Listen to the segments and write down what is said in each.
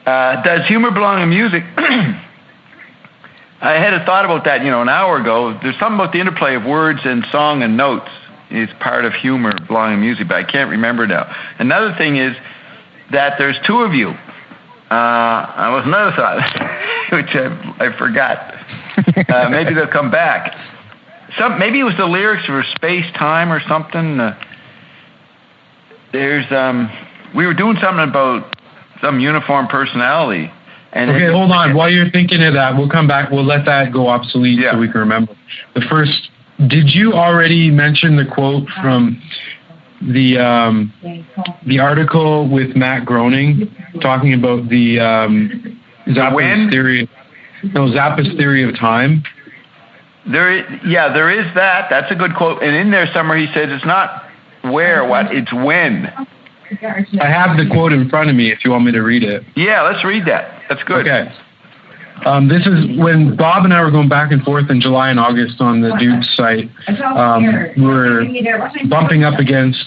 Does humor belong in music? I had a thought about that, an hour ago. There's something about the interplay of words and song and notes is part of humor belonging in music, but I can't remember now. Another thing is that there's two of you. That was another thought, which I forgot. Maybe they'll come back. Maybe it was the lyrics for Space Time or something. We were doing something about some uniform personality. And okay, hold on. While you're thinking of that, we'll come back. We'll let that go obsolete so we can remember. Did you already mention the quote from the article with Matt Groening talking about the Zappa's theory? No, Zappa's theory of time. There is that. That's a good quote. And in there somewhere he says it's not where, what, it's when. I have the quote in front of me if you want me to read it. Yeah, let's read that. That's good. Okay. This is when Bob and I were going back and forth in July and August on the Duke site. We were bumping up against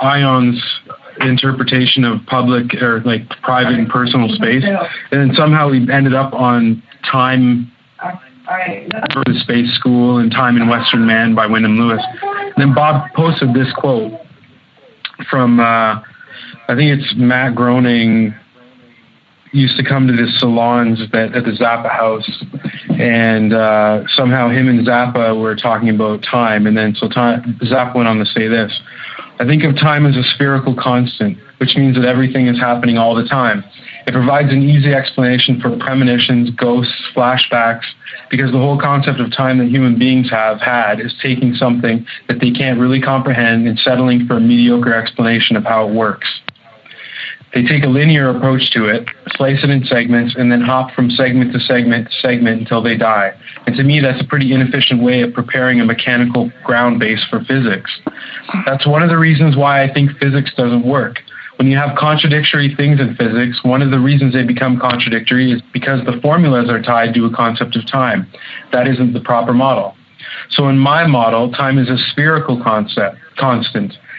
Ion's interpretation of public or like private and personal space. And then somehow we ended up on Time for the Space School and Time in Western Man by Wyndham Lewis. And then Bob posted this quote from, I think it's Matt Groening. Used to come to the salons at the Zappa house, and somehow him and Zappa were talking about time, and then Zappa went on to say this: I think of time as a spherical constant, which means that everything is happening all the time. It provides an easy explanation for premonitions, ghosts, flashbacks, because the whole concept of time that human beings have had is taking something that they can't really comprehend and settling for a mediocre explanation of how it works. They take a linear approach to it, slice it in segments, and then hop from segment to segment to segment until they die. And to me, that's a pretty inefficient way of preparing a mechanical ground base for physics. That's one of the reasons why I think physics doesn't work. When you have contradictory things in physics, one of the reasons they become contradictory is because the formulas are tied to a concept of time. That isn't the proper model. So in my model, time is a spherical constant,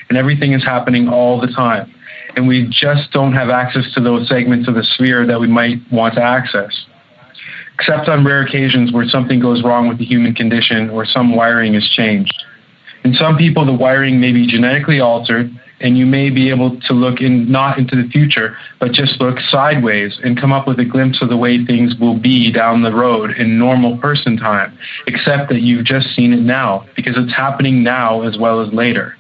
and everything is happening all the time. And we just don't have access to those segments of the sphere that we might want to access. Except on rare occasions where something goes wrong with the human condition or some wiring is changed. In some people, the wiring may be genetically altered, and you may be able to look not into the future, but just look sideways and come up with a glimpse of the way things will be down the road in normal person time, except that you've just seen it now, because it's happening now as well as later.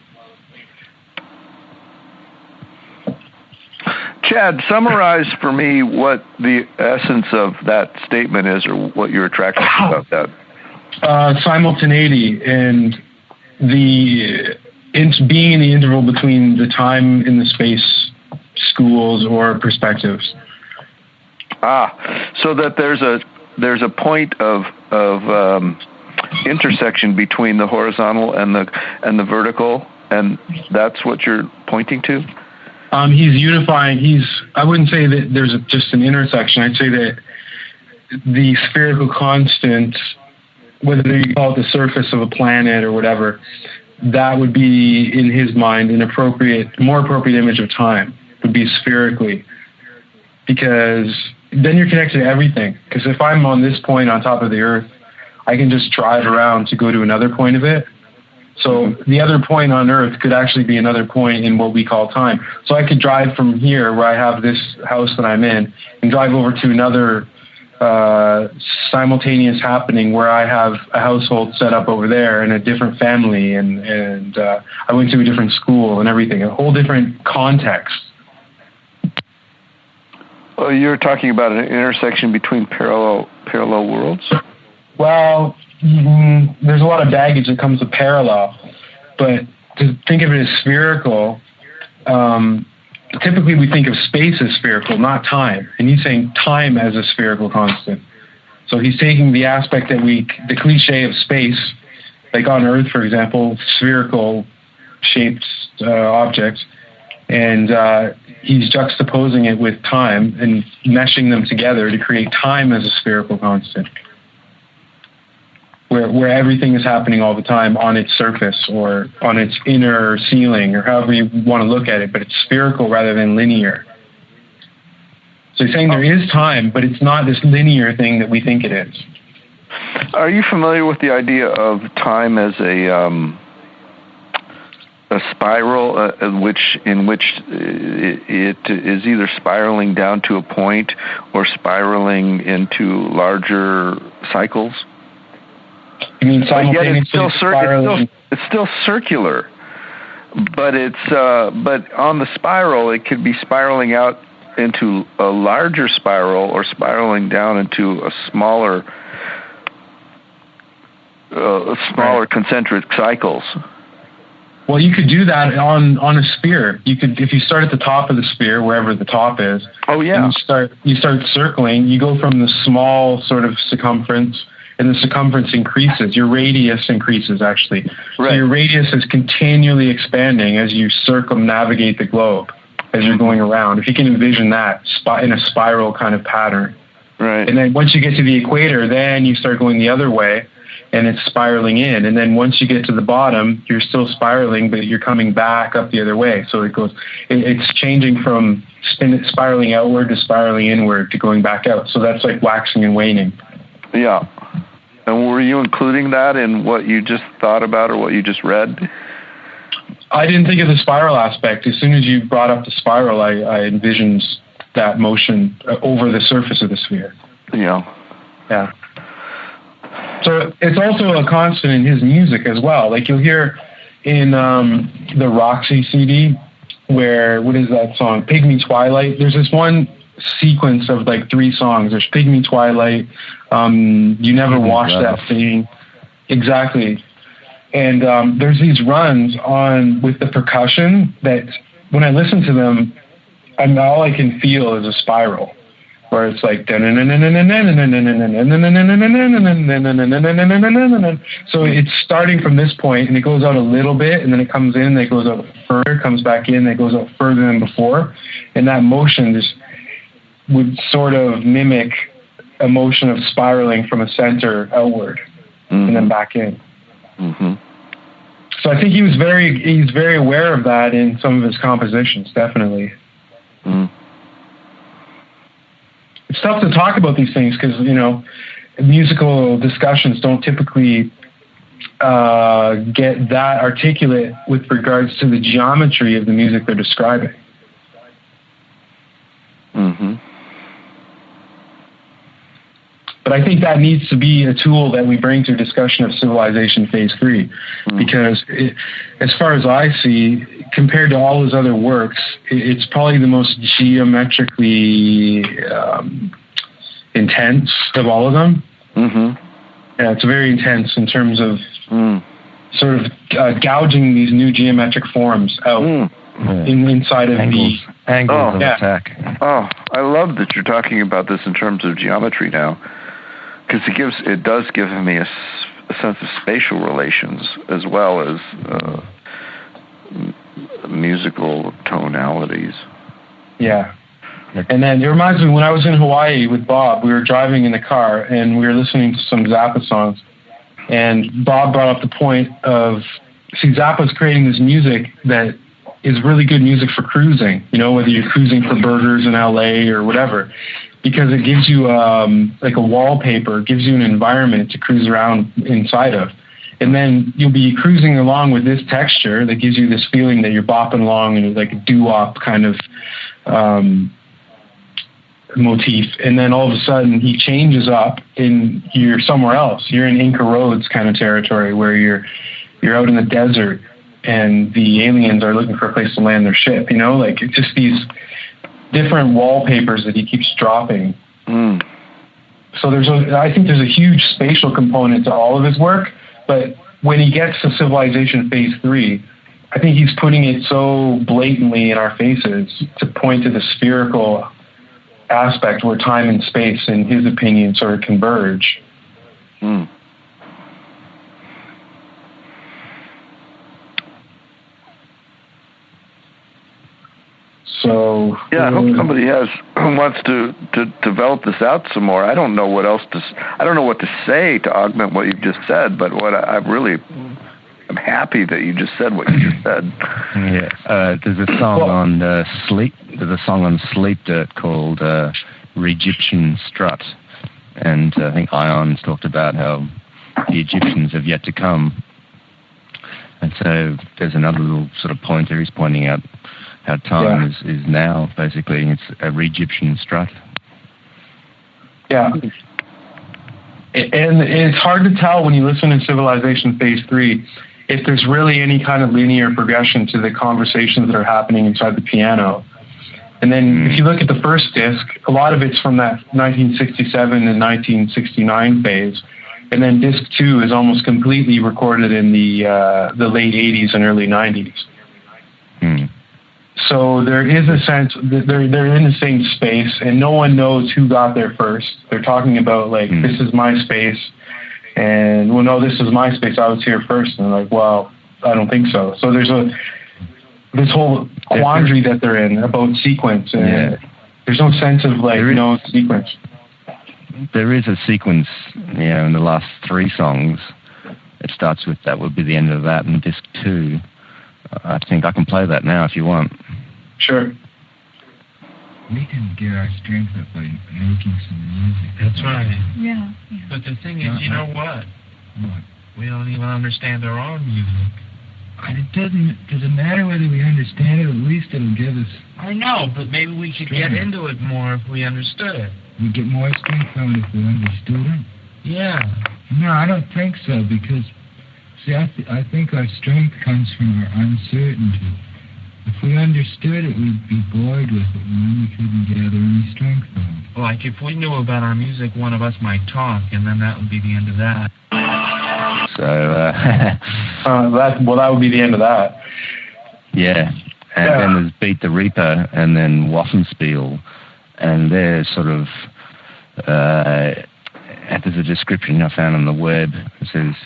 Chad, summarize for me what the essence of that statement is, or what you're attracted to about that. Simultaneity and being in the interval between the time in the space schools or perspectives. So that there's a point of intersection between the horizontal and the vertical, and that's what you're pointing to. He's unifying. I wouldn't say that there's just an intersection. I'd say that the spherical constant, whether you call it the surface of a planet or whatever, that would be, in his mind, more appropriate image of time, would be spherically. Because then you're connected to everything. Because if I'm on this point on top of the Earth, I can just drive around to go to another point of it. So the other point on Earth could actually be another point in what we call time. So I could drive from here, where I have this house that I'm in, and drive over to another simultaneous happening where I have a household set up over there and a different family, and I went to a different school and everything, a whole different context. Well, you're talking about an intersection between parallel worlds? Well, there's a lot of baggage that comes with parallel, but to think of it as spherical, typically we think of space as spherical, not time. And he's saying time as a spherical constant. So he's taking the aspect that the cliche of space, like on Earth, for example, spherical shaped objects, and he's juxtaposing it with time and meshing them together to create time as a spherical constant. Where everything is happening all the time on its surface or on its inner ceiling, or however you want to look at it, but it's spherical rather than linear. So he's saying there is time, but it's not this linear thing that we think it is. Are you familiar with the idea of time as a spiral, in which it is either spiraling down to a point or spiraling into larger cycles? You mean simultaneously spiraling? It's still circular, but but on the spiral, it could be spiraling out into a larger spiral or spiraling down into a smaller concentric cycles. Well, you could do that on a sphere. You could, if you start at the top of the sphere, wherever the top is. Oh yeah. And you start circling. You go from the small sort of circumference, and the circumference increases. Your radius increases, actually. Right. So your radius is continually expanding as you circumnavigate the globe, as you're going around. If you can envision that in a spiral kind of pattern. Right. And then once you get to the equator, then you start going the other way, and it's spiraling in. And then once you get to the bottom, you're still spiraling, but you're coming back up the other way. So it's changing from spiraling outward to spiraling inward to going back out. So that's like waxing and waning. Yeah. And were you including that in what you just thought about or what you just read? I didn't think of the spiral aspect. As soon as you brought up the spiral, I envisioned that motion over the surface of the sphere. Yeah. Yeah. So it's also a constant in his music as well. Like you'll hear in the Roxy CD, where, what is that song? Pygmy Twilight. There's this one sequence of like 3 songs. There's Pygmy Twilight, You Never Wash That Thing. Exactly. And there's these runs on with the percussion that when I listen to them, all I can feel is a spiral, where it's like, so it's starting from this point and it goes out a little bit and then it comes in and it goes out further, comes back in, it goes out further than before. And that motion just would sort of mimic a motion of spiraling from a center outward and then back in. Mm-hmm. So I think he's very aware of that in some of his compositions, definitely. Mm. It's tough to talk about these things because, musical discussions don't typically get that articulate with regards to the geometry of the music they're describing. Mm-hmm. But I think that needs to be a tool that we bring to discussion of Civilization Phase 3, because as far as I see, compared to all his other works, it's probably the most geometrically intense of all of them. Mm-hmm. Yeah, it's very intense in terms of sort of gouging these new geometric forms out inside of angles of attack. Oh, I love that you're talking about this in terms of geometry now. Because it does give me a sense of spatial relations as well as musical tonalities. Yeah. And then it reminds me, when I was in Hawaii with Bob, we were driving in the car and we were listening to some Zappa songs. And Bob brought up the point of, Zappa's creating this music that is really good music for cruising, whether you're cruising for burgers in LA or whatever. Because it gives you like a wallpaper, gives you an environment to cruise around inside of. And then you'll be cruising along with this texture that gives you this feeling that you're bopping along in like a doo-wop kind of motif. And then all of a sudden he changes up and you're somewhere else. You're in Inca Roads kind of territory where you're out in the desert and the aliens are looking for a place to land their ship, like it's just these different wallpapers that he keeps dropping. So I think there's a huge spatial component to all of his work, but when he gets to Civilization Phase 3, I think he's putting it so blatantly in our faces to point to the spherical aspect where time and space, in his opinion, sort of converge. So yeah, I hope somebody wants to develop this out some more. I don't know what to say to augment what you've just said, but what I really happy that you just said what you just said. Yeah, there's a song on Sleep. There's a song on Sleep Dirt called "Re-Egyptian Strut," and I think Ions talked about how the Egyptians have yet to come. And so there's another little sort of pointer. He's pointing out how time is now. Basically, it's a re-Egyptian strut. Yeah. And it's hard to tell when you listen to Civilization Phase 3 if there's really any kind of linear progression to the conversations that are happening inside the piano. And then if you look at the first disc, a lot of it's from that 1967 and 1969 phase. And then disc 2 is almost completely recorded in the late 80s and early 90s. So there is a sense that they're in the same space, and no one knows who got there first. They're talking about, like, this is my space, and, well, no, this is my space. I was here first. And they're like, well, I don't think so. So there's this whole quandary that they're in about sequence, and there's no sense of, like, no sequence. There is a sequence, in the last 3 songs. It starts with "That Would Be the End of That" in disc 2. I think I can play that now if you want. Sure. We can get our strength up by making some music. That's right. Yeah. But the thing is, you know what? What? We don't even understand our own music. And does it matter whether we understand it? At least it'll give us... I know, but maybe we could get into it more if we understood it. We get more strength from it if we understood it? Yeah. No, I don't think so, because... See, I think our strength comes from our uncertainty. If we understood it, we'd be bored with it, and then we couldn't gather any strength from it. Like, if we knew about our music, one of us might talk, and then that would be the end of that. So, that would be the end of that. Yeah. And then there's Beat the Reaper, and then Waffenspiel, and they're sort of... there's a description I found on the web. It says...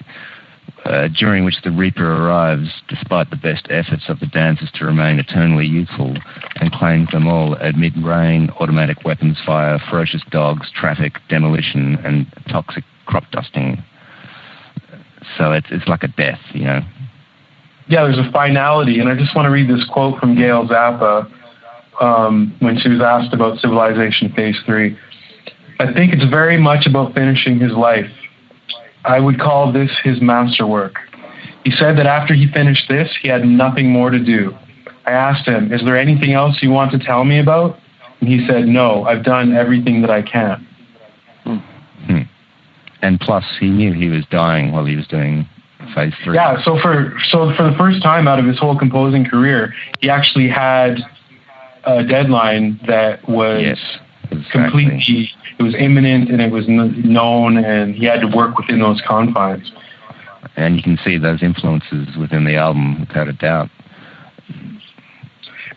during which the Reaper arrives, despite the best efforts of the dancers to remain eternally youthful, and claims them all amid rain, automatic weapons fire, ferocious dogs, traffic, demolition, and toxic crop dusting. So it's like a death, Yeah, there's a finality, and I just want to read this quote from Gail Zappa when she was asked about Civilization Phase 3. "I think it's very much about finishing his life. I would call this his masterwork. He said that after he finished this, he had nothing more to do. I asked him, is there anything else you want to tell me about? And he said, no, I've done everything that I can." And plus, he knew he was dying while he was doing Phase 3. Yeah, so for the first time out of his whole composing career, he actually had a deadline that was completely... It was imminent, and it was known, and he had to work within those confines. And you can see those influences within the album, without a doubt.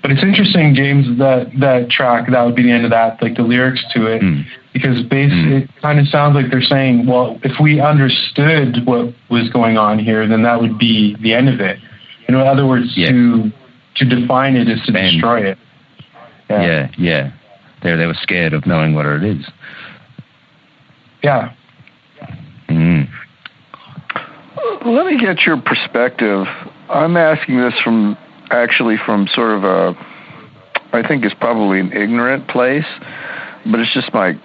But it's interesting, James, that track, That Would Be the End of That, like the lyrics to it, because it kind of sounds like they're saying, well, if we understood what was going on here, then that would be the end of it. In other words, to define it is to destroy it. Yeah. They were scared of knowing what it is. Yeah. Let me get your perspective. I'm asking this from sort of I think it's probably an ignorant place, but it's just my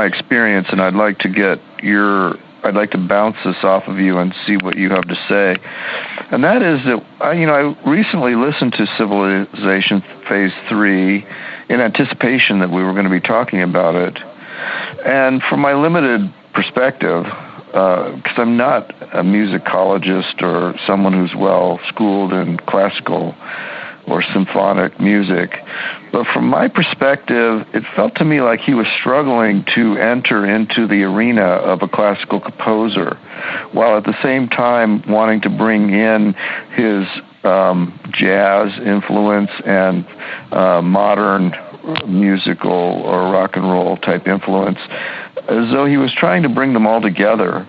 experience, and I'd like to bounce this off of you and see what you have to say. And that is that, I recently listened to Civilization Phase 3 in anticipation that we were going to be talking about it. And from my limited perspective, because I'm not a musicologist or someone who's well-schooled in classical or symphonic music, but from my perspective, it felt to me like he was struggling to enter into the arena of a classical composer, while at the same time wanting to bring in his jazz influence and modern musical or rock and roll type influence, as though he was trying to bring them all together.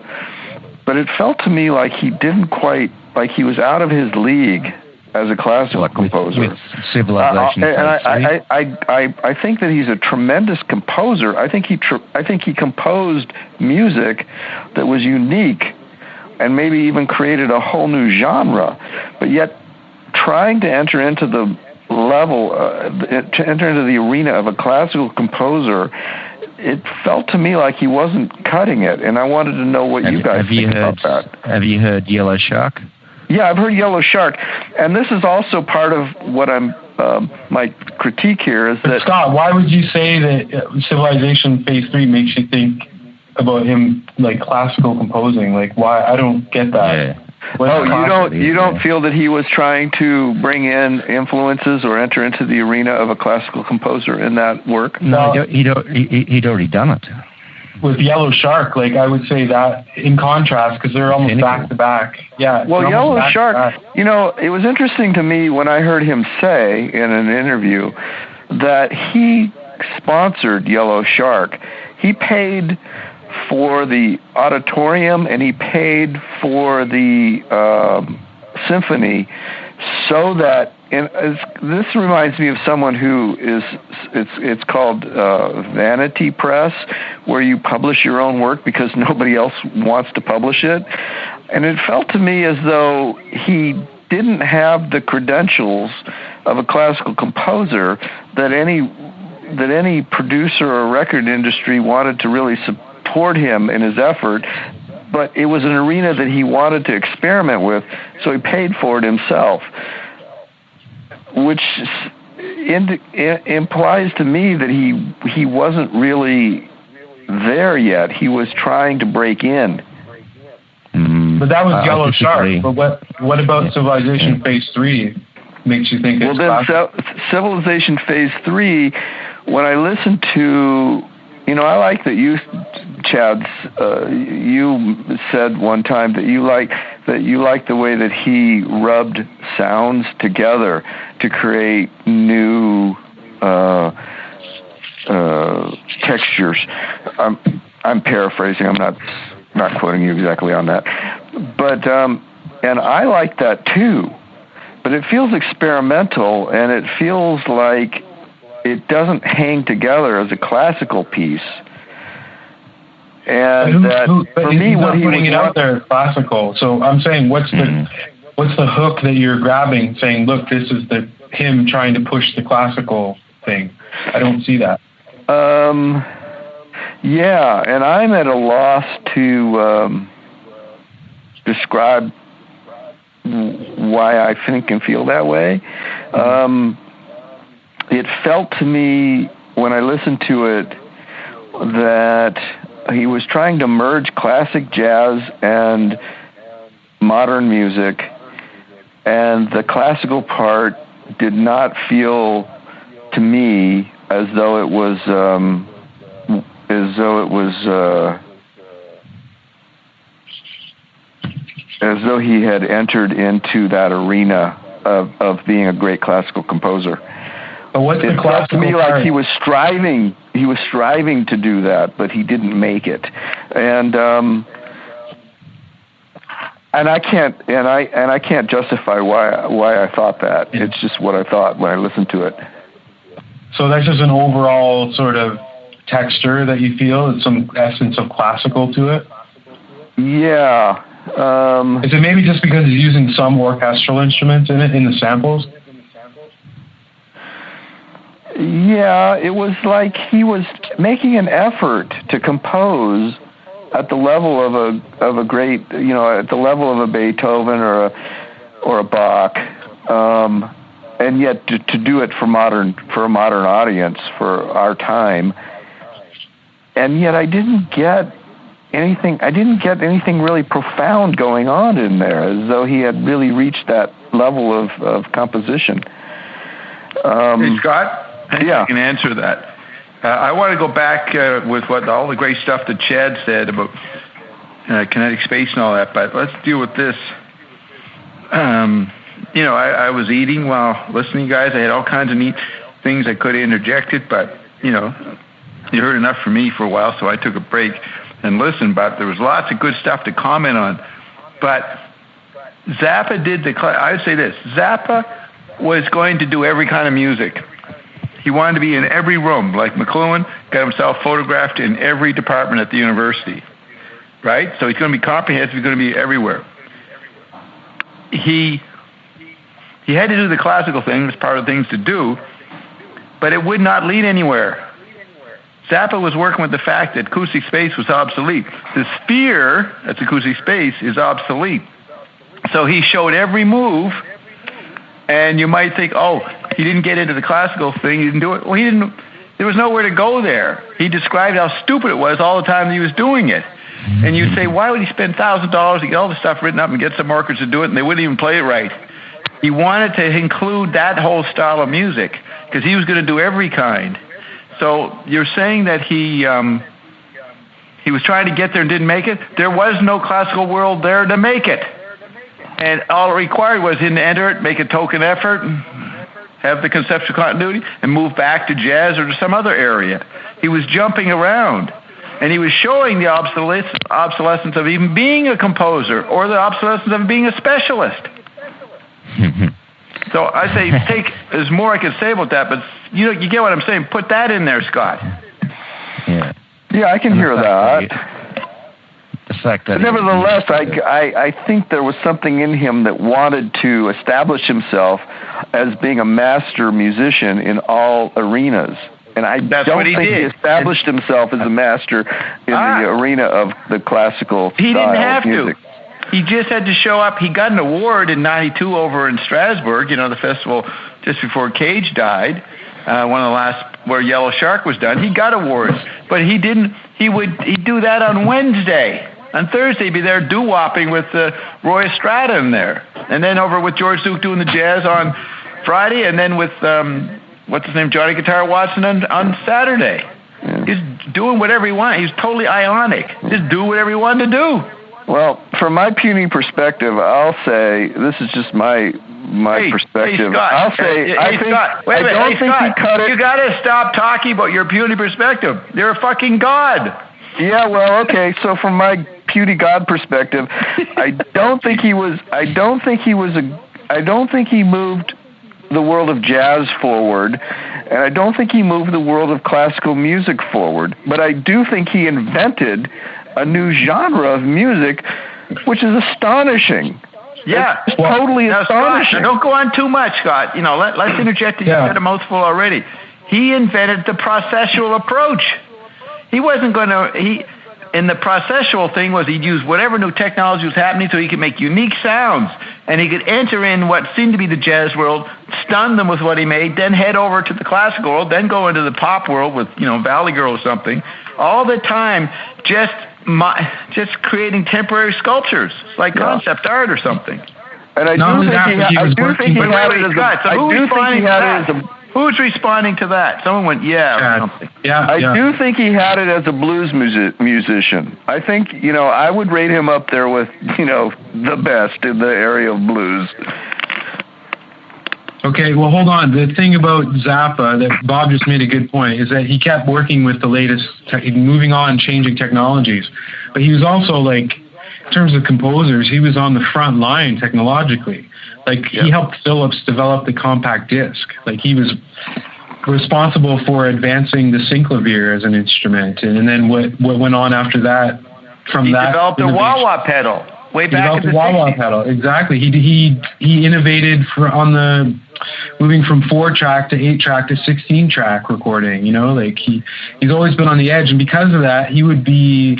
But it felt to me like he didn't quite, like he was out of his league as a classical composer. With Civilization. I think that he's a tremendous composer. I think he composed music that was unique, and maybe even created a whole new genre. But yet, trying to enter into the level, to enter into the arena of a classical composer, it felt to me like he wasn't cutting it, and I wanted to know what you guys think about that. Have you heard Yellow Shark? Yeah, I've heard Yellow Shark, and this is also part of what my critique here is that... Scott, why would you say that Civilization Phase 3 makes you think about him like classical composing? Like, why? I don't get that. Yeah. You don't feel that he was trying to bring in influences or enter into the arena of a classical composer in that work? No, he'd already done it. With Yellow Shark, like I would say that in contrast, because they're almost back to back. Yeah. Well, Yellow Shark, you know, it was interesting to me when I heard him say in an interview that he sponsored Yellow Shark. He paid for the auditorium and he paid for the symphony so that, and this reminds me of someone who is, it's called Vanity Press, where you publish your own work because nobody else wants to publish it. And it felt to me as though he didn't have the credentials of a classical composer that any producer or record industry wanted to really support him in his effort. But it was an arena that he wanted to experiment with, so he paid for it himself, which implies to me that he wasn't really there yet. He was trying to break in. But that was Yellow Shark. But what about Civilization Phase 3 makes you think it's classical? Civilization Phase 3, when I listened to... You know, I like that you, Chad, you said one time that you like the way that he rubbed sounds together to create new textures. I'm paraphrasing. I'm not quoting you exactly on that, but and I like that too. But it feels experimental, and it feels like it doesn't hang together as a classical piece. And for me, what he putting it out there classical. So I'm saying, what's the hook that you're grabbing? Saying, look, this is him trying to push the classical thing. I don't see that. Yeah, and I'm at a loss to describe why I think and feel that way. It felt to me when I listened to it that he was trying to merge classic jazz and modern music, and the classical part did not feel to me as though it was as though he had entered into that arena of being a great classical composer. But what's the classical to me part? Like he was striving to do that, but he didn't make it. And I can't justify why I thought that. It's just what I thought when I listened to it. So that's just an overall sort of texture that you feel, it's some essence of classical to it? Yeah. Is it maybe just because he's using some orchestral instruments in it, in the samples? Yeah, it was like he was making an effort to compose at the level of a great, you know, at the level of a Beethoven or a Bach, and yet to do it for a modern audience, for our time. And yet I didn't get anything really profound going on in there, as though he had really reached that level of composition. Hey, Scott? Yeah. I can answer that. I want to go back with all the great stuff that Chad said about kinetic space and all that, but let's deal with this. You know, I was eating while listening to you guys. I had all kinds of neat things I could have interjected, but, you know, you heard enough from me for a while, so I took a break and listened, but there was lots of good stuff to comment on. But Zappa I would say this, Zappa was going to do every kind of music. He wanted to be in every room, like McLuhan got himself photographed in every department at the university, right? So he's going to be comprehensive. He's going to be everywhere. He had to do the classical thing as part of the things to do, but it would not lead anywhere. Zappa was working with the fact that acoustic space was obsolete. The sphere, that's acoustic space, is obsolete. So he showed every move, and you might think, oh, he didn't get into the classical thing, he didn't do it. Well, he didn't. There was nowhere to go there. He described how stupid it was all the time that he was doing it. And you'd say, why would he spend $1,000 to get all the stuff written up and get some orchestra to do it, and they wouldn't even play it right? He wanted to include that whole style of music because he was going to do every kind. So you're saying that he was trying to get there and didn't make it? There was no classical world there to make it. And all it required was him to enter it, make a token effort, have the conceptual continuity, and move back to jazz or to some other area. He was jumping around. And he was showing the obsolescence of even being a composer or the obsolescence of being a specialist. So I say, there's more I could say about that, but you get what I'm saying. Put that in there, Scott. Yeah, I can hear that. The fact that, but nevertheless, I think there was something in him that wanted to establish himself as being a master musician in all arenas. And I don't think he established himself as a master in the arena of the classical style. He didn't have music. to. He just had to show up. He got an award in '92 over in Strasbourg, the festival just before Cage died, one of the last where Yellow Shark was done. He got awards, but he didn't. He'd do that on Wednesday. On Thursday, he'd be there doo-wopping with Roy Estrada in there, and then over with George Duke doing the jazz on Friday, and then with what's his name, Johnny Guitar Watson on Saturday. Yeah. He's doing whatever he wanted. He's totally ionic. Just do whatever he wanted to do. Well, from my puny perspective, I'll say this is just my perspective. Hey, Scott. I'll say I don't think he cut it. You got to stop talking about your puny perspective. You're a fucking god. Yeah, well, okay. So from my puny god perspective, I don't think he moved the world of jazz forward, and I don't think he moved the world of classical music forward, but I do think he invented a new genre of music, which is astonishing. Yeah. It's totally astonishing. Scott, don't go on too much, Scott. Let's interject. You said a mouthful already. He invented the processual approach. He wasn't going to... And the processual thing was he'd use whatever new technology was happening so he could make unique sounds. And he could enter in what seemed to be the jazz world, stun them with what he made, then head over to the classical world, then go into the pop world with, Valley Girl or something. All the time, just creating temporary sculptures, like concept art or something. And I do think he had it as a... Who's responding to that? Someone went, or something. I do think he had it as a blues musician. I think, I would rate him up there with, the best in the area of blues. Okay, well, hold on. The thing about Zappa that Bob just made a good point is that he kept working with the latest, moving on, changing technologies. But he was also, in terms of composers, he was on the front line technologically. He helped Philips develop the compact disc. He was responsible for advancing the synclavier as an instrument. And then what went on after that, he developed a wah-wah pedal. Way back in the 60s. He developed a wah-wah pedal, exactly. He innovated moving from 4-track to 8-track to 16-track recording. He's always been on the edge. And because of that, he would be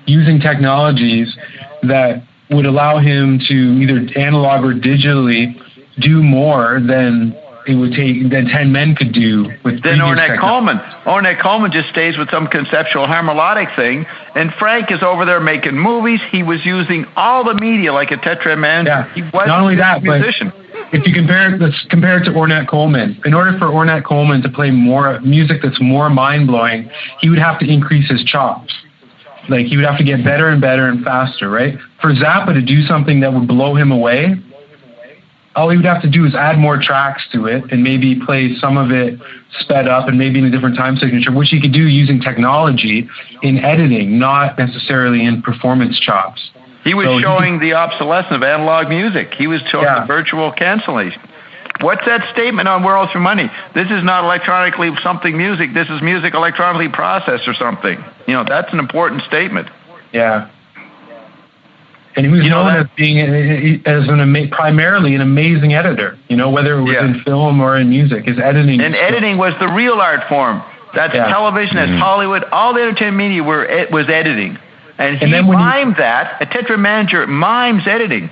using technologies that would allow him to either analog or digitally do more than it would take than 10 men could do with then Ornette Coleman. Ornette Coleman just stays with some conceptual harmonic thing, and Frank is over there making movies. He was using all the media like a tetraman. Yeah. He wasn't not only that, a musician. But if you compare it to Ornette Coleman, in order for Ornette Coleman to play more music that's more mind-blowing, he would have to increase his chops. He would have to get better and better and faster, right? For Zappa to do something that would blow him away, all he would have to do is add more tracks to it and maybe play some of it sped up and maybe in a different time signature, which he could do using technology in editing, not necessarily in performance chops. He was showing the obsolescence of analog music. He was showing the virtual cancellation. What's that statement on Worlds for Money? This is not electronically something music. This is music electronically processed or something. That's an important statement. Yeah. And he was known as being primarily an amazing editor, whether it was in film or in music. His editing. And editing was the real art form. That's television, that's Hollywood. All the entertainment media was editing. And he mimed that. A Tetra manager mimes editing.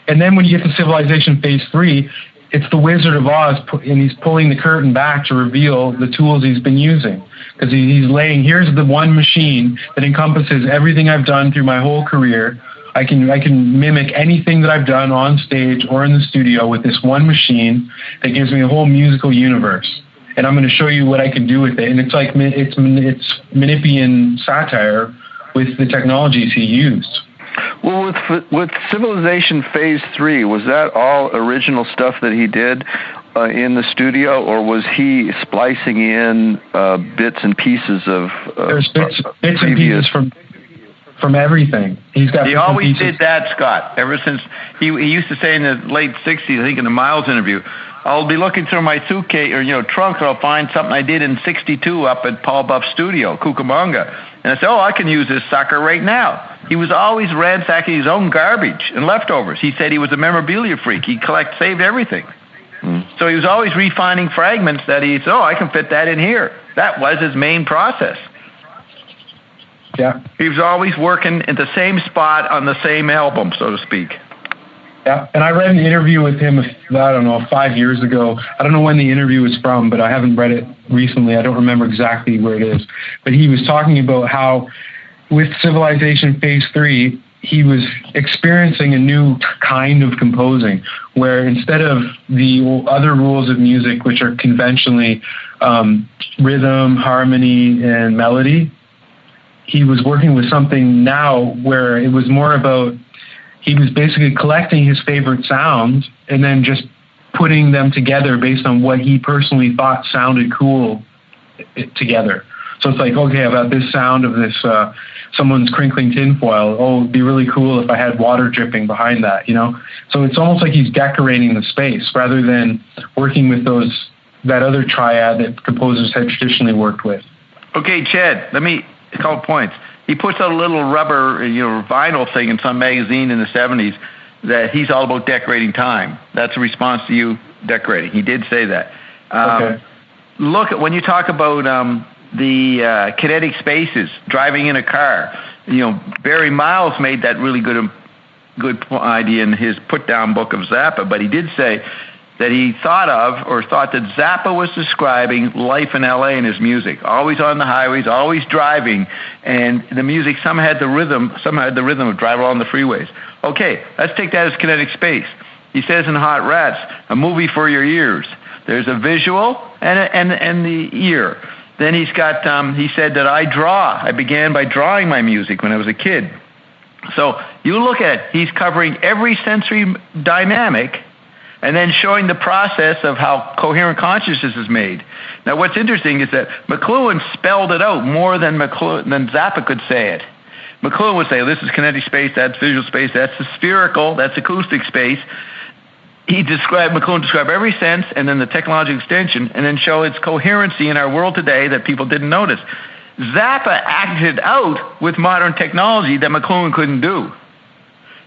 And then when you get to Civilization Phase 3, it's the Wizard of Oz, and he's pulling the curtain back to reveal the tools he's been using. Because he's laying, here's the one machine that encompasses everything I've done through my whole career. I can mimic anything that I've done on stage or in the studio with this one machine that gives me a whole musical universe. And I'm going to show you what I can do with it. And it's like it's Menippean satire with the technologies he used. Well, with Civilization Phase 3, was that all original stuff that he did in the studio, or was he splicing in bits and pieces of There's bits and pieces from everything. He always did that, Scott. Ever since he used to say in the late 60s, I think in the Miles interview, I'll be looking through my suitcase or trunk, and I'll find something I did in '62 up at Paul Buff's studio, Cucamonga, and I say, I can use this sucker right now. He was always ransacking his own garbage and leftovers. He said he was a memorabilia freak. He saved everything. So he was always refining fragments that he said, I can fit that in here. That was his main process. Yeah. He was always working at the same spot on the same album, so to speak. Yeah, and I read an interview with him, 5 years ago. I don't know when the interview was from, but I haven't read it recently. I don't remember exactly where it is. But he was talking about how with Civilization Phase 3, he was experiencing a new kind of composing, where instead of the other rules of music, which are conventionally rhythm, harmony, and melody, he was working with something now where it was more about, he was basically collecting his favorite sounds and then just putting them together based on what he personally thought sounded cool together. So it's like, okay, I've got this sound of this, someone's crinkling tinfoil. Oh, it'd be really cool if I had water dripping behind that, So it's almost like he's decorating the space rather than working with that other triad that composers had traditionally worked with. Okay, Chad, a couple points. He puts out a little rubber, vinyl thing in some magazine in the 70s that he's all about decorating time. That's a response to you decorating. He did say that. Okay. Look, when you talk about the kinetic spaces, driving in a car, Barry Miles made that really good idea in his put-down book of Zappa, but he did say that he thought that Zappa was describing life in L.A. in his music. Always on the highways, always driving, and the music somehow had the rhythm of driving along the freeways. Okay, let's take that as kinetic space. He says in Hot Rats, a movie for your ears. There's a visual and the ear. Then he said that I began by drawing my music when I was a kid. So you look at it, he's covering every sensory dynamic and then showing the process of how coherent consciousness is made. Now, what's interesting is that McLuhan spelled it out more than Zappa could say it. McLuhan would say, this is kinetic space, that's visual space, that's the spherical, that's acoustic space. McLuhan described every sense and then the technological extension and then show its coherency in our world today that people didn't notice. Zappa acted out with modern technology that McLuhan couldn't do.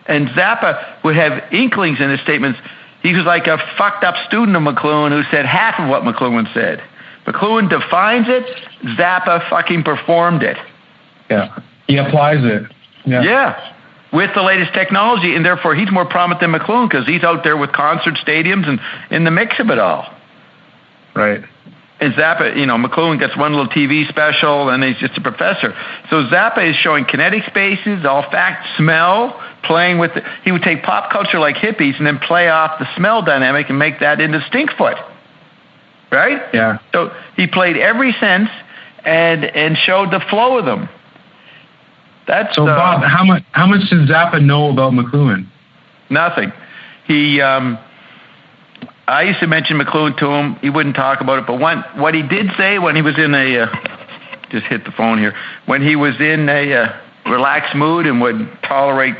And Zappa would have inklings in his statements. He was like a fucked up student of McLuhan who said half of what McLuhan said. McLuhan defines it, Zappa fucking performed it. Yeah, he applies it. Yeah, with the latest technology, and therefore he's more prominent than McLuhan because he's out there with concert stadiums and in the mix of it all. Right. And Zappa, McLuhan gets one little TV special and he's just a professor. So Zappa is showing kinetic spaces, olfact, smell, playing with he would take pop culture like hippies and then play off the smell dynamic and make that into Stinkfoot. Right? Yeah. So he played every sense and showed the flow of them. So Bob, how much does Zappa know about McLuhan? Nothing. I used to mention McLuhan to him. He wouldn't talk about it. But what he did say when he was in just hit the phone here, when he was in a relaxed mood and would tolerate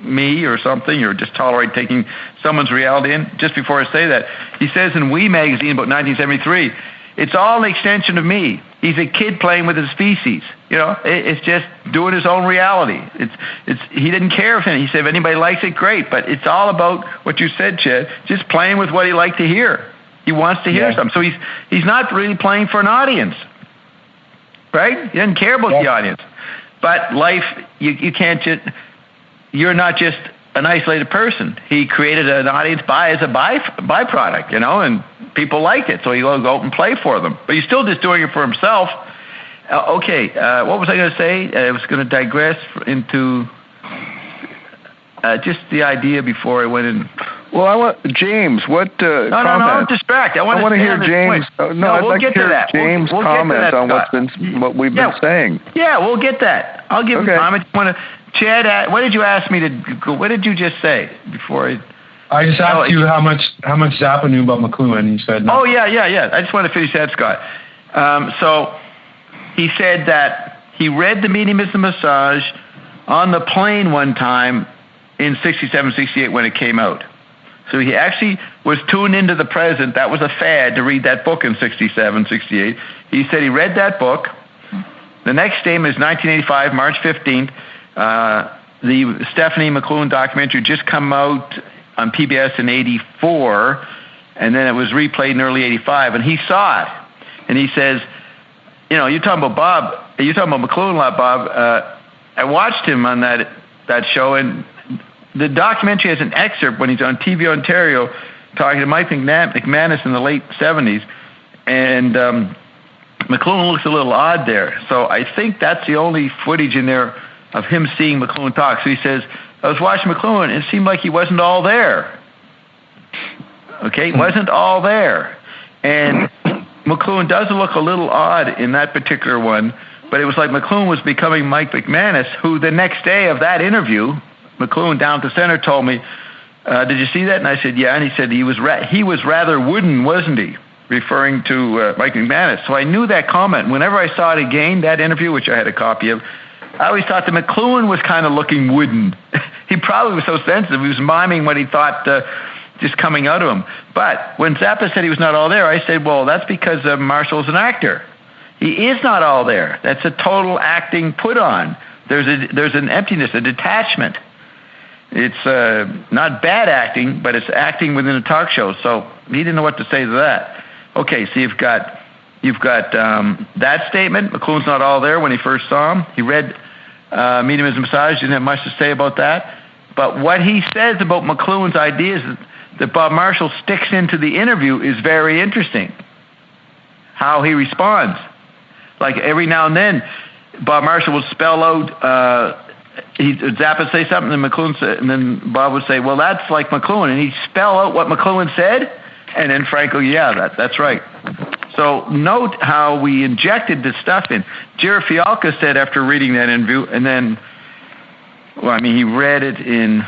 me or something, or just tolerate taking someone's reality in, just before I say that, he says in We magazine about 1973, it's all an extension of me. He's a kid playing with his feces. You know, it's just doing his own reality. He didn't care if he said if anybody likes it, great. But it's all about what you said, Ched. Just playing with what he liked to hear. He wants to hear something. So he's not really playing for an audience, right? He doesn't care about the audience. But life, you can't just. You're not just an isolated person. He created an audience as a byproduct, you know, and people liked it, so he will go out and play for them. But he's still just doing it for himself. What was I going to say? I was going to digress into just the idea before I went in. Well, I want James. What? No, don't distract. I want to hear James. I'd like to hear James' comment on what we've been saying. Yeah, we'll get that. I'll give him comment. Ched, what did you ask me to go? What did you just say before I just asked you how much Zappa knew about McLuhan, and you said no. Oh, yeah. I just want to finish that, Scott. So he said that he read The Medium is the Massage on the plane one time in 67, 68 when it came out. So he actually was tuned into the present. That was a fad to read that book in 67, 68. He said he read that book. The next day is 1985, March 15th. The Stephanie McLuhan documentary just come out on PBS in 84, and then it was replayed in early 85, and he saw it. And he says, you know, you're talking about McLuhan a lot, Bob. I watched him on that show, and the documentary has an excerpt when he's on TV Ontario talking to Mike McManus in the late 70s, and McLuhan looks a little odd there. So I think that's the only footage in there of him seeing McLuhan talk. So he says, I was watching McLuhan, and it seemed like he wasn't all there. Okay, wasn't all there. And McLuhan does look a little odd in that particular one, but it was like McLuhan was becoming Mike McManus, who the next day of that interview, McLuhan down at the center told me, did you see that? And I said, yeah. And he said, he was rather wooden, wasn't he? Referring to Mike McManus. So I knew that comment. Whenever I saw it again, that interview, which I had a copy of, I always thought that McLuhan was kind of looking wooden. He probably was so sensitive. He was miming what he thought just coming out of him. But when Zappa said he was not all there, I said, well, that's because Marshall's an actor. He is not all there. That's a total acting put on. There's an emptiness, a detachment. It's not bad acting, but it's acting within a talk show. So he didn't know what to say to that. Okay, so you've got that statement. McLuhan's not all there when he first saw him. He read Medium is a Massage. Didn't have much to say about that. But what he says about McLuhan's ideas that Bob Marshall sticks into the interview is very interesting. How he responds. Like every now and then, Bob Marshall will spell out, Zappa would say something, and McLuhan said, and then Bob would say, well, that's like McLuhan. And he'd spell out what McLuhan said, and then Frank would, that's right. So note how we injected this stuff in. Jerry Fialka said after reading that interview, and then, he read it in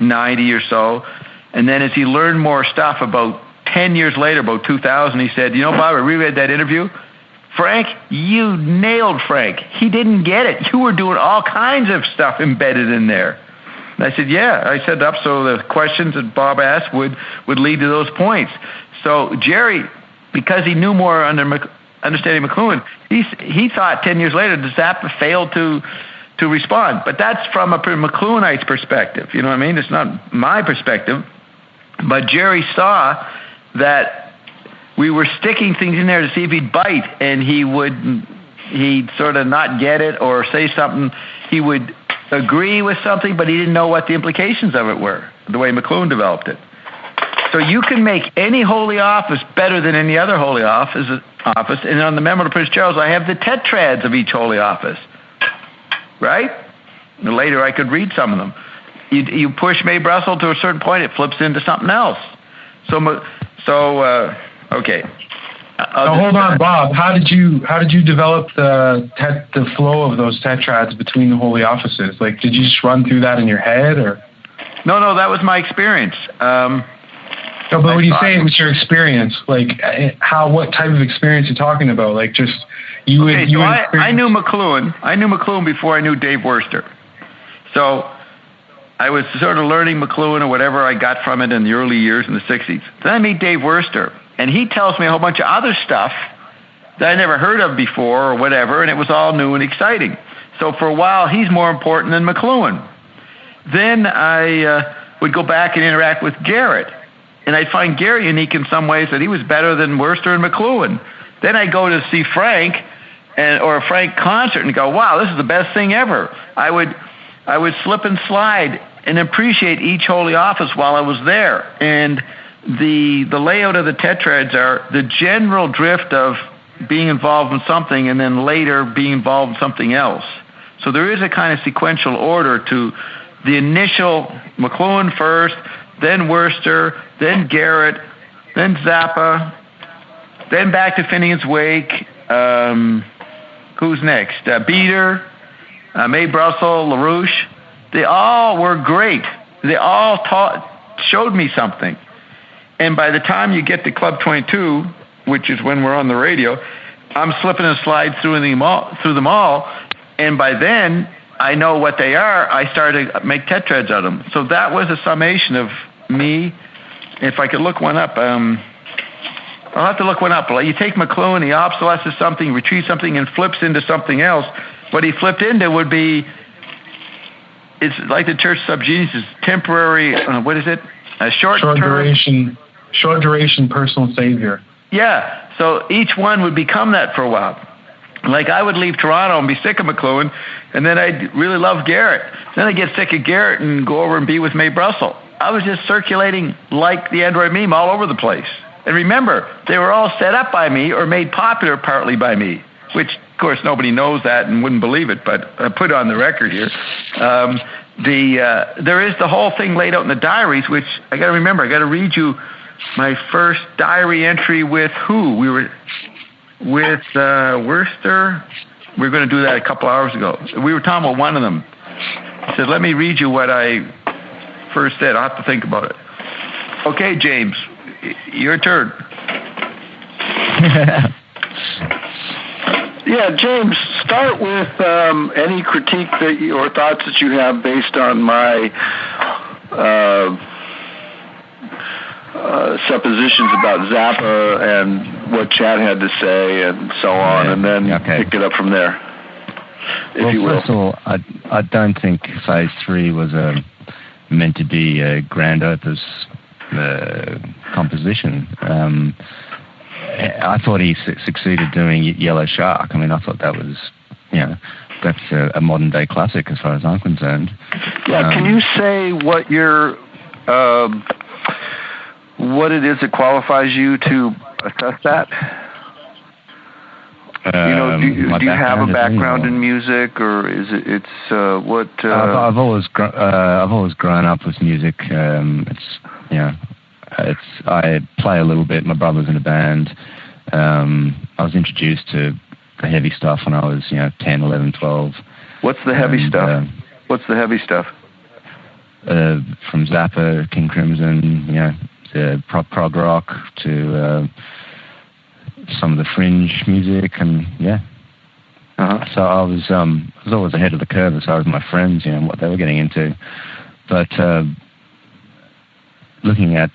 90 or so, and then as he learned more stuff about 10 years later, about 2000, he said, you know, Bob, I reread that interview. Frank, you nailed Frank. He didn't get it. You were doing all kinds of stuff embedded in there. And I said, yeah. I set it up so the questions that Bob asked would lead to those points. So Jerry, because he knew more understanding McLuhan, he thought 10 years later that Zappa failed to respond. But that's from a McLuhanite's perspective. You know what I mean? It's not my perspective. But Jerry saw that we were sticking things in there to see if he'd bite, and he'd sort of not get it or say something. He would agree with something, but he didn't know what the implications of it were, the way McLuhan developed it. So you can make any holy office better than any other holy office. And on the Memo to Prince Charles, I have the tetrads of each holy office. Right? And later I could read some of them. You push May Brussels to a certain point, it flips into something else. Okay. Hold on, Bob. How did you develop the flow of those tetrads between the holy offices? Like, did you just run through that in your head, or? No, that was my experience. No, but when you say it was your experience, like, what type of experience are you talking about? Like, just you would. Okay, so I knew McLuhan. I knew McLuhan before I knew Dave Worster. So I was sort of learning McLuhan or whatever I got from it in the early years in the 60s. Then I meet Dave Worster, and he tells me a whole bunch of other stuff that I never heard of before or whatever, and it was all new and exciting. So for a while, he's more important than McLuhan. Then I would go back and interact with Garrett, and I'd find Garrett unique in some ways that he was better than Wurster and McLuhan. Then I'd go to see Frank or a Frank concert and go, wow, this is the best thing ever. I would slip and slide and appreciate each holy office while I was there. And the layout of the tetrads are the general drift of being involved in something and then later being involved in something else. So there is a kind of sequential order to the initial McLuhan first, then Wurster, then Garrett, then Zappa, then back to Finian's Wake. Who's next? Beater, Mae Brussel, LaRouche. They all were great. They all showed me something. And by the time you get to Club 22, which is when we're on the radio, I'm slipping and slide through them all. And by then, I know what they are. I started to make tetrads out of them. So that was a summation of me. If I could look one up, I'll have to look one up. You take McLuhan, he obsolesces something, retrieves something, and flips into something else. What he flipped into would be, it's like the Church Subgenius, temporary, what is it? Short duration personal savior. Yeah, so each one would become that for a while. Like I would leave Toronto and be sick of McLuhan, and then I'd really love Garrett. Then I'd get sick of Garrett and go over and be with Mae Brussel. I was just circulating like the Android meme all over the place. And remember, they were all set up by me or made popular partly by me, which, of course, nobody knows that and wouldn't believe it, but I put it on the record here. There is the whole thing laid out in the diaries, which I got to remember. I got to read you my first diary entry with who? We were with Wurster. We were going to do that a couple hours ago. We were talking about one of them. I said, let me read you what I first said. I'll have to think about it. Okay, James. Your turn. Yeah, James, start with any critique or thoughts that you have based on my suppositions about Zappa and what Chad had to say and so on, and then pick it up from there, if you will. First of all, I don't think Phase 3 was meant to be a grand opus composition. I thought he succeeded doing Yellow Shark. I mean, I thought that was, that's a modern day classic as far as I'm concerned. Yeah, can you say what your what it is that qualifies you to assess that? Do you have a background in music, or is it's what? I've always grown up with music. I play a little bit. My brother's in a band. I was introduced to the heavy stuff when I was 10, 11, 12. What's the heavy stuff? What's the heavy stuff? From Zappa, King Crimson, to prog rock to some of the fringe music, and so I was always ahead of the curve as far as my friends, what they were getting into. But looking at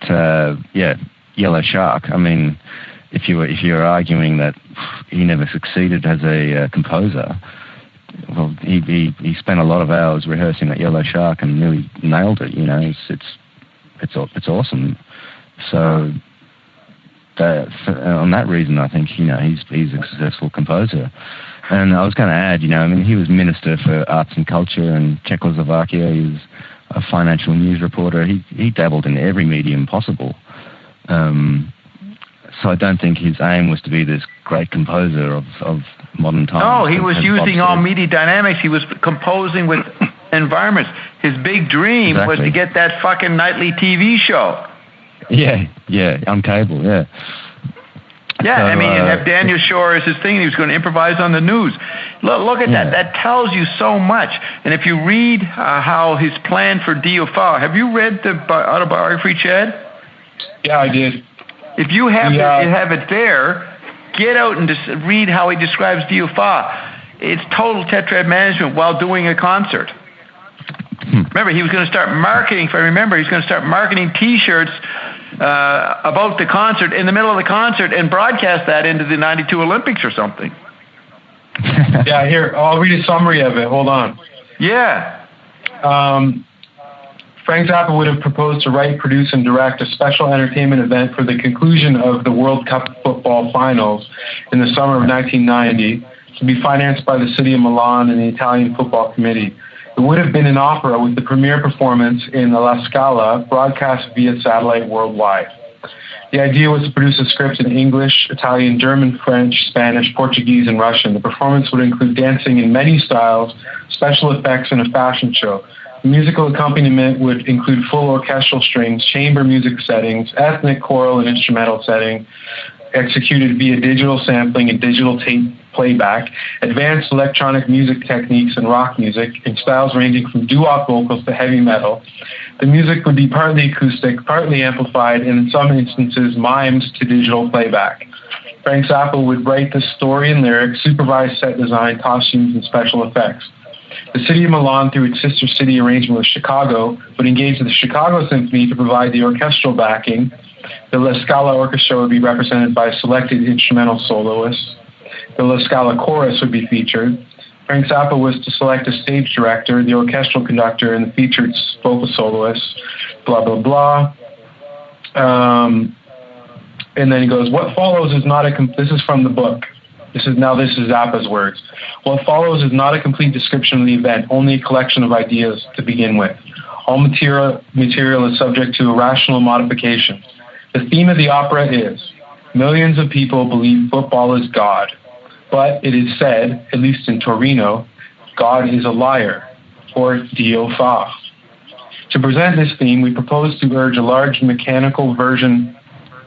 Yellow Shark, I mean, if you're arguing that he never succeeded as a composer, well, he spent a lot of hours rehearsing that Yellow Shark and really nailed it. It's awesome. So on that reason, I think he's a successful composer. And I was going to add, he was Minister for Arts and Culture in Czechoslovakia. He was a financial news reporter. He dabbled in every medium possible. So I don't think his aim was to be this great composer of modern times. No, he was using all media dynamics. He was composing with environments. His big dream was to get that fucking nightly TV show. Yeah, on cable, yeah. Yeah, so, and have Daniel Shore as his thing, he was going to improvise on the news. Look at that. That tells you so much. And if you read how his plan for DFA, have you read the autobiography, Chad? Yeah, I did. If you have it there, get out and just read how he describes DFA. It's total tetrad management while doing a concert. Remember, he was going to start marketing, if I remember, he was going to start marketing T-shirts about the concert in the middle of the concert and broadcast that into the 92 Olympics or something. Yeah, here, I'll read a summary of it. Hold on. Yeah. Frank Zappa would have proposed to write, produce, and direct a special entertainment event for the conclusion of the World Cup football finals in the summer of 1990 to be financed by the city of Milan and the Italian Football Committee. It would have been an opera with the premiere performance in the La Scala, broadcast via satellite worldwide. The idea was to produce a script in English, Italian, German, French, Spanish, Portuguese, and Russian. The performance would include dancing in many styles, special effects, and a fashion show. The musical accompaniment would include full orchestral strings, chamber music settings, ethnic, choral, and instrumental setting, executed via digital sampling and digital tape playback, advanced electronic music techniques and rock music, in styles ranging from doo-wop vocals to heavy metal. The music would be partly acoustic, partly amplified, and in some instances mimes to digital playback. Frank Zappa would write the story and lyrics, supervise set design, costumes, and special effects. The city of Milan, through its sister city arrangement with Chicago, would engage the Chicago Symphony to provide the orchestral backing. The La Scala Orchestra would be represented by selected instrumental soloists. The La Scala Chorus would be featured. Frank Zappa was to select a stage director, the orchestral conductor, and the featured vocal soloists, blah, blah, blah. And then he goes, what follows is not this is from the book. This is Zappa's words. What follows is not a complete description of the event, only a collection of ideas to begin with. All material is subject to irrational modification. The theme of the opera is, millions of people believe football is God, but it is said, at least in Torino, God is a liar, or Dio fa. To present this theme, we propose to use a large mechanical version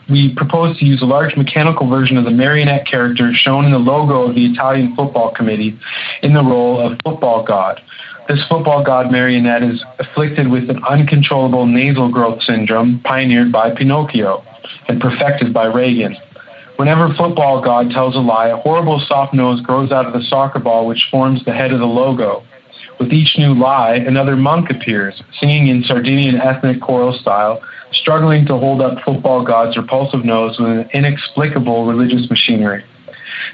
of the marionette character shown in the logo of the Italian Football Committee in the role of football god. This football god marionette is afflicted with an uncontrollable nasal growth syndrome pioneered by Pinocchio and perfected by Reagan. Whenever football god tells a lie, a horrible soft nose grows out of the soccer ball which forms the head of the logo. With each new lie, another monk appears, singing in Sardinian ethnic choral style, struggling to hold up football god's repulsive nose with an inexplicable religious machinery.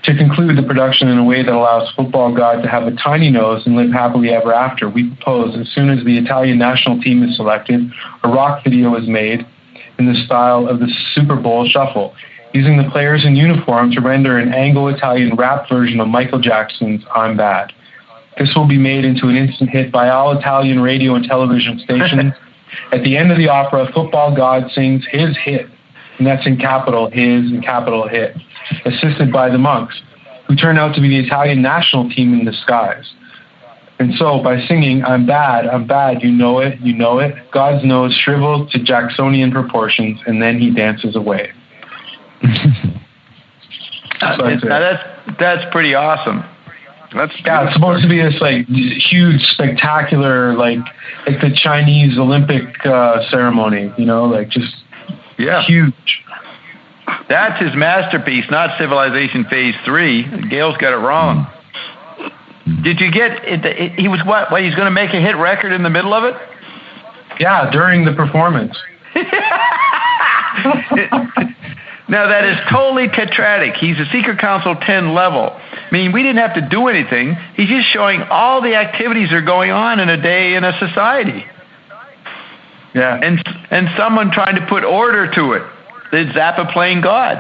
To conclude the production in a way that allows football god to have a tiny nose and live happily ever after, we propose, as soon as the Italian national team is selected, a rock video is made in the style of the Super Bowl Shuffle, using the players in uniform to render an Anglo-Italian rap version of Michael Jackson's I'm Bad. This will be made into an instant hit by all Italian radio and television stations. At the end of the opera, football god sings his hit, and that's in capital, his and capital hit, assisted by the monks, who turn out to be the Italian national team in disguise. And so, by singing, I'm bad, you know it, God's nose shrivels to Jacksonian proportions, and then he dances away. That's pretty awesome. It's supposed to be this huge, spectacular, like the Chinese Olympic ceremony, just huge. That's his masterpiece, not Civilization Phase 3. Gail's got it wrong. Did you get it? He was what? He's going to make a hit record in the middle of it? Yeah, during the performance. Now, that is totally tetratic. He's a Secret Council 10 level. I mean, we didn't have to do anything. He's just showing all the activities that are going on in a day in a society. Yeah. And someone trying to put order to it. It's Zappa playing God.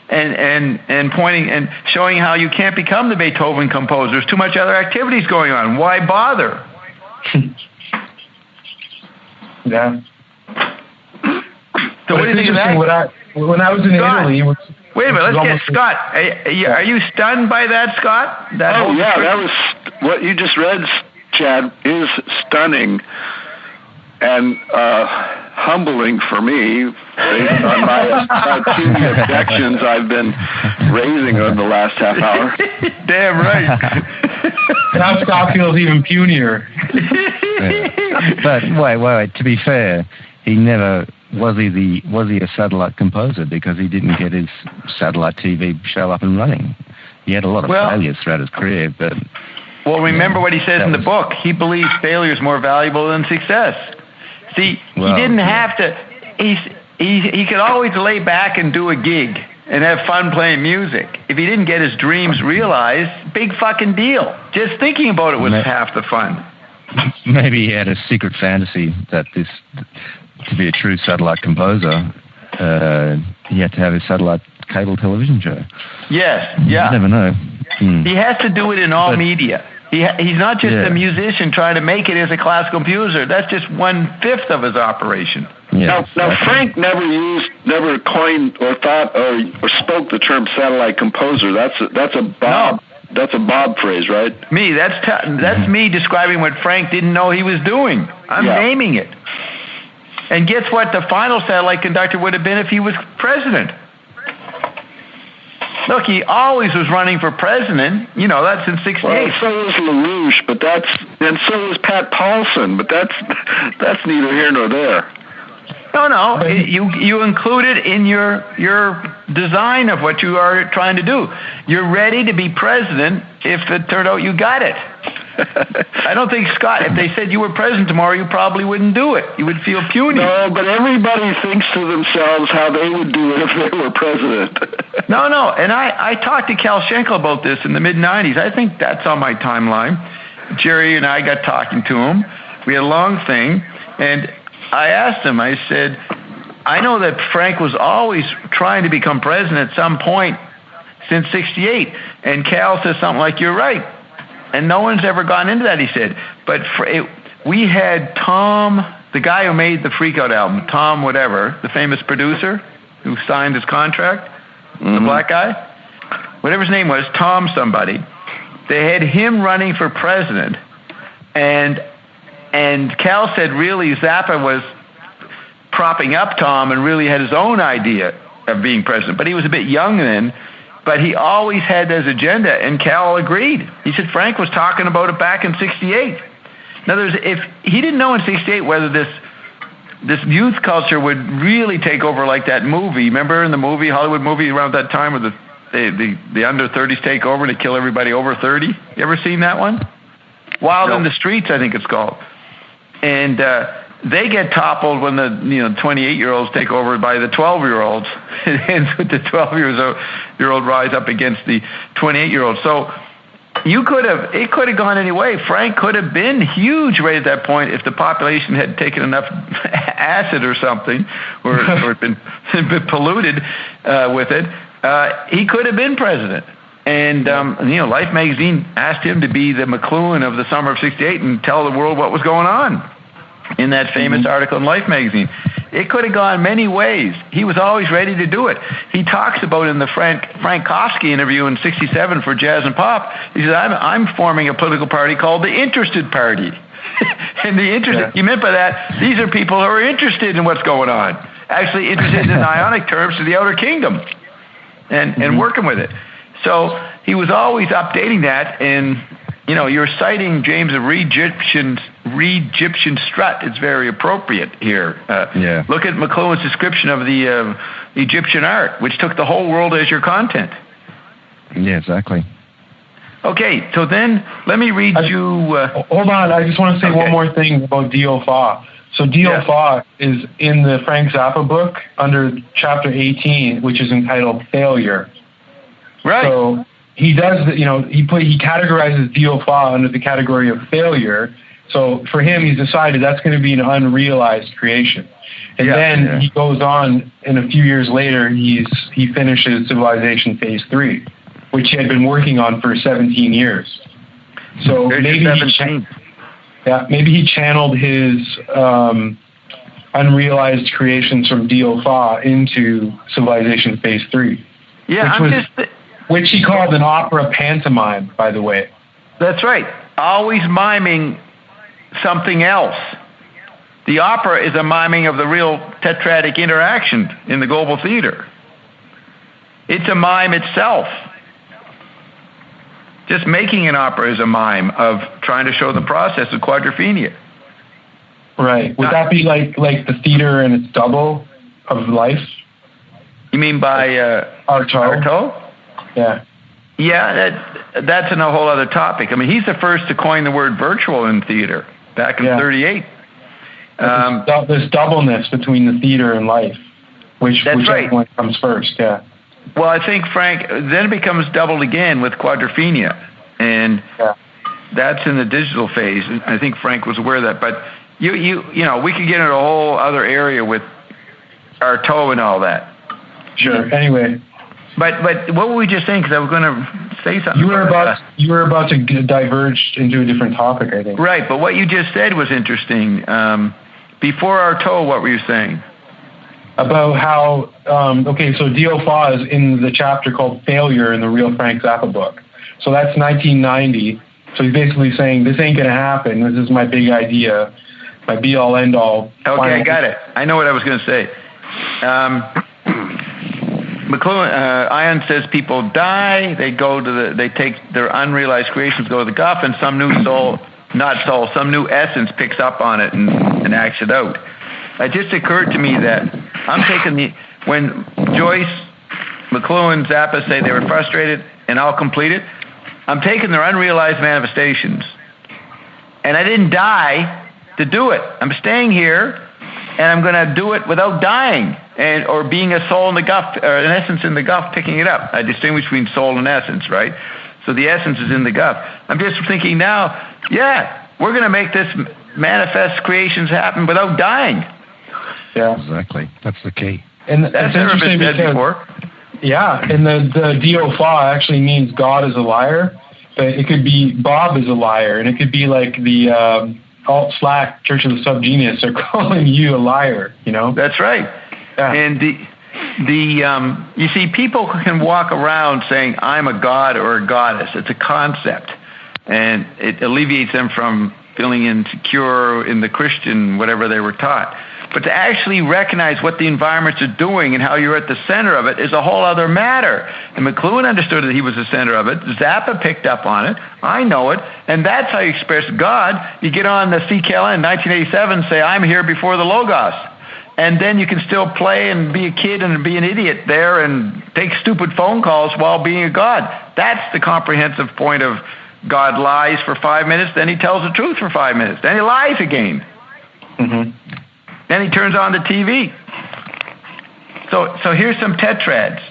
And pointing and showing how you can't become the Beethoven composer. There's too much other activities going on. Why bother? Yeah. So what do you think of that? When I was in Italy... Wait a minute, let's get Scott. Are you stunned by that, Scott? That was what you just read, Chad, is stunning and humbling for me based on my puny objections I've been raising over the last half hour. Damn right. Now Scott feels even punier. Yeah. But wait. To be fair, he never... Was he a satellite composer because he didn't get his satellite TV show up and running? He had a lot of failures throughout his career, but... Well, remember what he says in the book. He believes failure is more valuable than success. See, he didn't have to... he could always lay back and do a gig and have fun playing music. If he didn't get his dreams realized, big fucking deal. Just thinking about it was half the fun. Maybe he had a secret fantasy that to be a true satellite composer, he had to have his satellite cable television show. Yes, yeah. You never know. He has to do it in all media. He's not just a musician trying to make it as a classical composer. That's just 1/5 of his operation. Yeah. Now, Frank never coined or thought or spoke the term satellite composer. That's a Bob. No. That's a Bob phrase, right? Me. That's me describing what Frank didn't know he was doing. I'm naming it. And guess what? The final satellite conductor would have been if he was president. Look, he always was running for president. You know, that's in '68. Well, so was LaRouche, and so was Pat Paulson, but that's neither here nor there. No. You include it in your design of what you are trying to do. You're ready to be president if it turned out you got it. I don't think, Scott, if they said you were president tomorrow, you probably wouldn't do it. You would feel puny. No, but everybody thinks to themselves how they would do it if they were president. No. And I talked to Cal Schenkel about this in the mid-'90s. I think that's on my timeline. Jerry and I got talking to him. We had a long thing, and I asked him, I said, I know that Frank was always trying to become president at some point since '68. And Cal says something like, you're right. And no one's ever gone into that, he said. But we had Tom, the guy who made the Freakout album, Tom whatever, the famous producer who signed his contract, the black guy, whatever his name was, Tom somebody. They had him running for president. And Cal said really Zappa was propping up Tom and really had his own idea of being president. But he was a bit young then. But he always had his agenda, and Cal agreed. He said Frank was talking about it back in '68. In other words, if he didn't know in '68 whether this youth culture would really take over like that movie. Remember in the movie, Hollywood movie around that time where the under-30s take over and they kill everybody over 30? You ever seen that one? Wild in the Streets, I think it's called. And they get toppled when the 28-year-olds take over by the 12-year-olds. It ends with the 12-year-old rise up against the 28-year-old. So it could have gone any way. Frank could have been huge right at that point if the population had taken enough acid or something, or had been polluted with it. He could have been president. And Life magazine asked him to be the McLuhan of the summer of '68 and tell the world what was going on in that famous article in Life magazine. It could have gone many ways. He was always ready to do it. He talks about in the Frank Kofsky interview in '67 for Jazz and Pop, he said, I'm forming a political party called the Interested Party. And the interested, he meant by that, these are people who are interested in what's going on, actually interested in ionic terms to the outer kingdom and working with it. So he was always updating that, and you're citing James of Re-Egyptian Strut. It's very appropriate here. Look at McLuhan's description of the Egyptian art, which took the whole world as your content. Yeah, exactly. Okay, so then let me read you... hold on, I just want to say one more thing about Dio Fa. So Dio Fa is in the Frank Zappa book under chapter 18, which is entitled Failure. Right. So he does, he categorizes Dio Fa under the category of failure. So for him, he's decided that's going to be an unrealized creation. And then he goes on, and a few years later, he finishes Civilization Phase 3, which he had been working on for 17 years. So maybe he channeled his unrealized creations from Dio Fa into Civilization Phase 3. Yeah, which he called an opera pantomime, by the way. That's right. Always miming something else. The opera is a miming of the real tetradic interaction in the global theater. It's a mime itself. Just making an opera is a mime of trying to show the process of quadrophenia. Right. Would that be like the theater and its double of life? You mean by Artaud? Yeah. Yeah, that's a whole other topic. I mean, he's the first to coin the word virtual in theater back in '38. There's doubleness between the theater and life. whichever one comes first. Yeah. Well, I think Frank then it becomes doubled again with Quadrophenia, and that's in the digital phase. I think Frank was aware of that, but you know, we could get into a whole other area with Artaud and all that. Sure. Anyway. But what were we just saying? Because I was going to say something. You were about to diverge into a different topic, I think. Right, but what you just said was interesting. Before Artaud, what were you saying? About how, so Dio Fa is in the chapter called Failure in the Real Frank Zappa book. So that's 1990. So he's basically saying, this ain't going to happen. This is my big idea, my be-all, end-all. Okay, I got it. I know what I was going to say. McLuhan, Ion says people die, they take their unrealized creations, go to the guff, and some new some new essence picks up on it and acts it out. It just occurred to me that I'm taking when Joyce, McLuhan, Zappa say they were frustrated and I'll complete it, I'm taking their unrealized manifestations. And I didn't die to do it. I'm staying here and I'm going to do it without dying or being a soul in the guff, or an essence in the guff picking it up. I distinguish between soul and essence, right? So the essence is in the guff. I'm just thinking now, we're going to make this manifest creations happen without dying. Yeah, exactly. That's the key. And that's never been said before. Yeah, and the Dio Fa actually means God is a liar, but it could be Bob is a liar, and it could be like the alt-slack Church of the Subgenius are calling you a liar, you know? That's right. Yeah. And you see, people can walk around saying, I'm a god or a goddess. It's a concept, and it alleviates them from feeling insecure in the Christian, whatever they were taught. But to actually recognize what the environments are doing and how you're at the center of it is a whole other matter. And McLuhan understood that he was the center of it. Zappa picked up on it. I know it. And that's how you express God. You get on the CKLN in 1987 and say, I'm here before the Logos. And then you can still play and be a kid and be an idiot there and take stupid phone calls while being a God. That's the comprehensive point of God lies for 5 minutes, then he tells the truth for 5 minutes. Then he lies again. Mm-hmm. Then he turns on the TV. So here's some tetrads.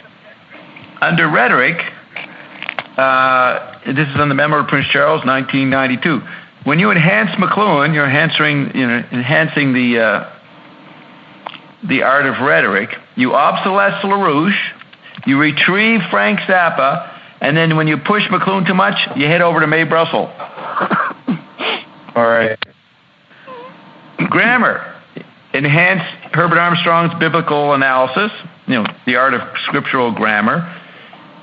Under rhetoric, this is on the Memoir of Prince Charles, 1992. When you enhance McLuhan, you're enhancing the art of rhetoric. You obsolesce LaRouche. You retrieve Frank Zappa. And then when you push McLuhan too much, you head over to Mae Brussel. All right. Grammar. Enhance Herbert Armstrong's biblical analysis, the art of scriptural grammar.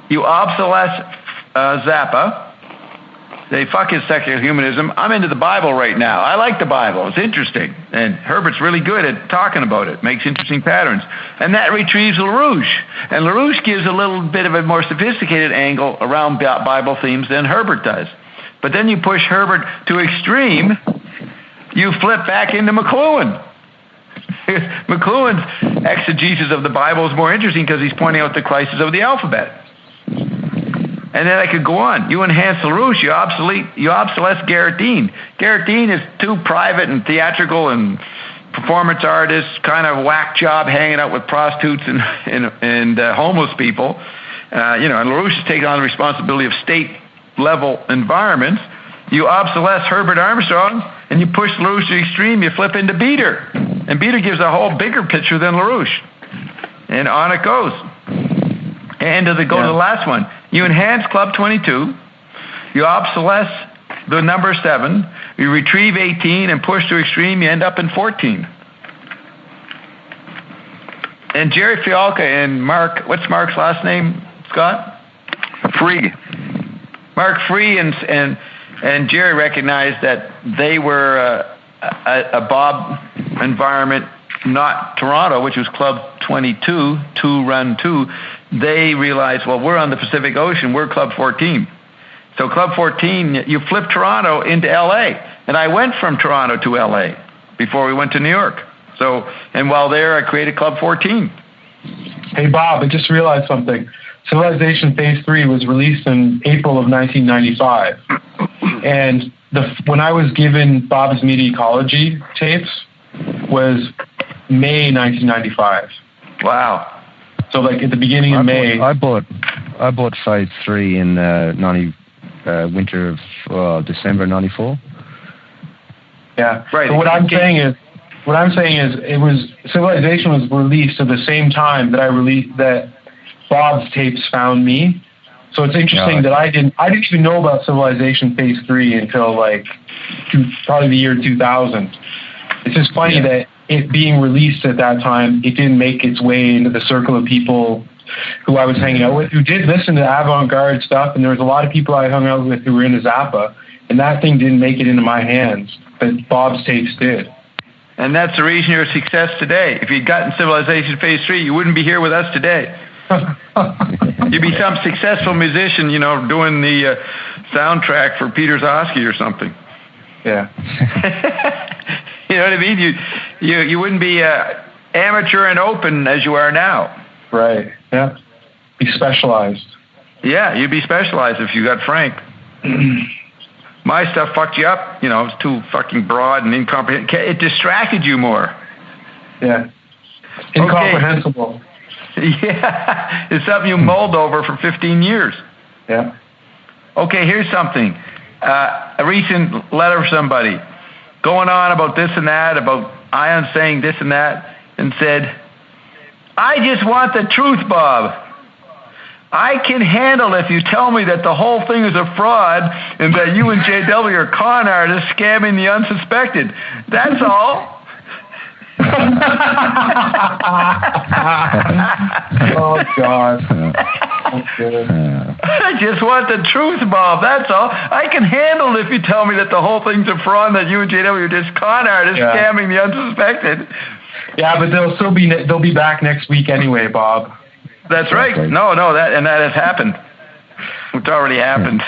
You obsolesce Zappa. They fuck his secular humanism. I'm into the Bible right now. I like the Bible. It's interesting. And Herbert's really good at talking about it. Makes interesting patterns. And that retrieves LaRouche. And LaRouche gives a little bit of a more sophisticated angle around Bible themes than Herbert does. But then you push Herbert to extreme, you flip back into McLuhan. McLuhan's exegesis of the Bible is more interesting because he's pointing out the crisis of the alphabet. And then I could go on. You enhance LaRouche, you obsolesce Garrett Dean. Garrett Dean is too private and theatrical and performance artist, kind of whack job hanging out with prostitutes and homeless people. And LaRouche is taking on the responsibility of state-level environments. You obsolesce Herbert Armstrong, and you push LaRouche to the extreme, you flip into Beater. And Beater gives a whole bigger picture than LaRouche. And on it goes. And to the last one. You enhance Club 22. You obsolesce the number 7. You retrieve 18 and push to extreme, you end up in 14. And Jerry Fialka and Mark, what's Mark's last name, Scott? Free. Mark Free and Jerry recognized that they were a Bob environment, not Toronto, which was Club 22, Run 2. They realized, well, we're on the Pacific Ocean, we're Club 14. So Club 14, you flip Toronto into LA. And I went from Toronto to LA before we went to New York. So, and while there, I created Club 14. Hey, Bob, I just realized something. Civilization Phase 3 was released in April of 1995. And when I was given Bob's Media Ecology tapes was May 1995. Wow. So like at the beginning of May. I bought Phase 3 in winter of December '94. Yeah. Right. So what I'm saying is, it was Civilization was released at the same time that Bob's tapes found me. So it's interesting that I didn't even know about Civilization Phase 3 until like probably the year 2000. It's just funny that it being released at that time, it didn't make its way into the circle of people who I was hanging out with, who did listen to avant-garde stuff, and there was a lot of people I hung out with who were into Zappa, and that thing didn't make it into my hands, but Bob's tapes did. And that's the reason you're a success today. If you'd gotten Civilization Phase 3, you wouldn't be here with us today. You'd be some successful musician, doing the soundtrack for Peter Zosky or something. Yeah. You know what I mean? You wouldn't be amateur and open as you are now. Right. Yeah. Be specialized. Yeah, you'd be specialized if you got Frank. My stuff fucked you up. It was too fucking broad and incomprehensible. It distracted you more. Yeah. Incomprehensible. Yeah. It's something you mulled over for 15 years. Yeah. Okay, here's something. A recent letter from somebody going on about this and that, about Ion saying this and that, and said, I just want the truth, Bob. I can handle if you tell me that the whole thing is a fraud and that you and JW are con artists scamming the unsuspected. That's all. Oh, God. Okay. I just want the truth, Bob. That's all. I can handle it if you tell me that the whole thing's a fraud and that you and JW are just con artists scamming the unsuspected. Yeah, but they'll be back next week anyway, Bob. That's right. No, that has happened. It's already happened.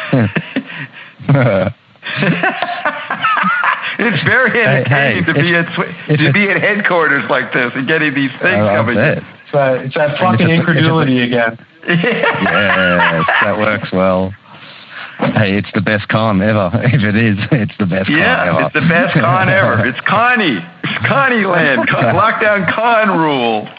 It's very entertaining to be at headquarters like this and getting these things coming. It's that fucking incredulity again. Yes, that works well. Hey, it's the best con ever. If it is, it's the best con ever. Yeah, it's the best con ever. It's Connie. It's Connie land. Lockdown con rule.